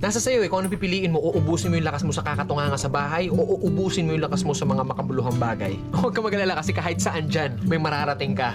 Nasa sayo kung ano pipiliin mo, uubusin mo yung lakas mo sa kakatunganga sa bahay o uubusin mo yung lakas mo sa mga makabuluhang bagay. Huwag ka mag-alala kasi kahit saan dyan, may mararating ka.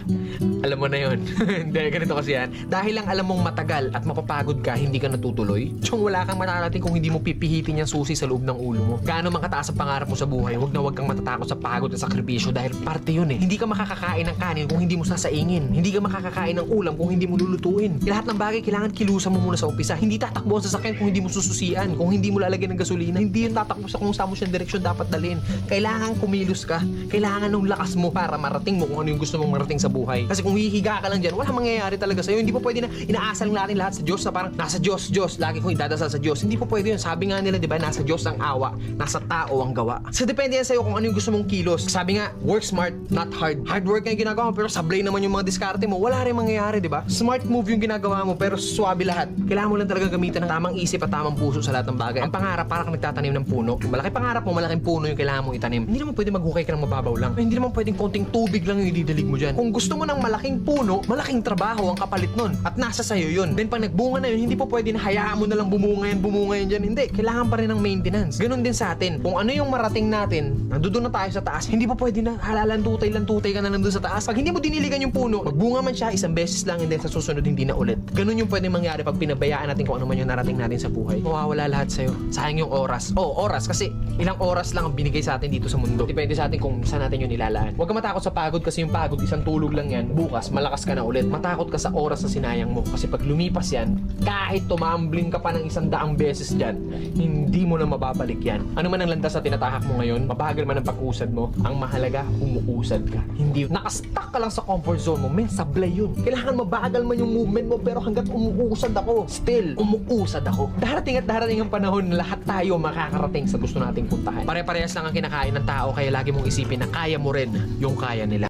Alam mo na yun. Hindi, ganito kasi yan. Dahil lang alam mong matagal at mapapagod ka, hindi ka natutuloy. Tsong wala kang mararating kung hindi mo pipihitin yung susi sa loob ng ulo mo. Gaano man kataas ang pangarap mo sa buhay, huwag kang matatakot sa pagod at sakripisyo dahil parte yun eh. Hindi ka makakakain ng kanin kung hindi mo sasaingin. Hindi ka makakakain ng ulam kung hindi mo lulutuin. Lahat ng bagay kailangan kilusan mo muna sa umpisa. Hindi tatakbo ang sasakyan kung hindi mo sususian, kung hindi mo lalagyan ng gasolina. Hindi yun tatakbo sa kung saan mo siyang direksyon dapat dalhin. Kailangan kumilos ka. Kailangan ng lakas mo para marating mo kung ano yung gusto mong marating sa buhay. Kasi kung hihiga ka lang dyan, wala mangyayari talaga sa'yo. Hindi po pwede na inaasal natin lahat sa Diyos na parang nasa Diyos, lagi kong idadasal sa Diyos. Hindi po pwede yun. Sabi nga nila, di ba, nasa Diyos ang awa, nasa tao ang gawa. So depende yan sa'yo kung ano yung gusto mong kilos. Sabi nga, work smart, not hard. Hard work nga yung ginagawa mo, pero sablay naman yung mga diskarte mo. Wala rin mangyayari, di ba? Smart move yung ginagawa mo, pero swabe lahat. Kailangan mo lang talaga gamitan ng tamang isip at tamang puso sa lahat ng bagay. Ang pangarap, parang kang nagtatanim ng puno. Malaki pangarap mo, malaking puno yung kailangan mong itanim. Hindi naman pwede maghukay ka ng mababaw lang. Hindi naman pwedeng konting tubig lang yung ididilig mo dyan. Kung gusto mo ng malaking puno, malaking trabaho ang kapalit nun. At nasa sayo yun. Then pag nagbunga na yun, hindi po pwede na hayaan mo na lang bumunga yan dyan. Hindi. Kailangan pa rin ng maintenance. Ganun din sa atin. Kung ano yung marating natin, nandoon na tayo sa taas, hindi po pwede na halalan-tutay ka na lang doon sa taas. Pag hindi mo diniligan yung puno, magbunga man siya isang beses lang and then sa susunod hindi na ulit. Ganun yung pwede mangyari pag pinabayaan natin kung ano man yung narating natin sa buhay. Mawawala lahat sa'yo. Sayang yung oras. Oras kasi ilang oras lang ang binigay sa atin dito sa mundo. Depende sa atin kung saan natin yun nilalaan. Huwag ka matakot sa pagod kasi yung pagod isang tulog lang yan. Bukas malakas ka na ulit. Matakot ka sa oras na sinayang mo kasi pag lumipas yan, kahit tumambling ka pa ng 100 beses dyan, hindi mo na mababalik yan. Ano man ang landas na tinatahak mo ngayon, mabagal man ang pag-usad mo, ang mahalaga, umuusad ka. Hindi, nakastuck ka lang sa comfort zone mo, men, sablay yun. Kailangan mabagal man yung movement mo, pero hanggat umuusad ako, still, umuusad ako. Darating at darating ang panahon na lahat tayo makakarating sa gusto nating puntahan. Pare-parehas lang ang kinakain ng tao, kaya lagi mong isipin na kaya mo rin yung kaya nila.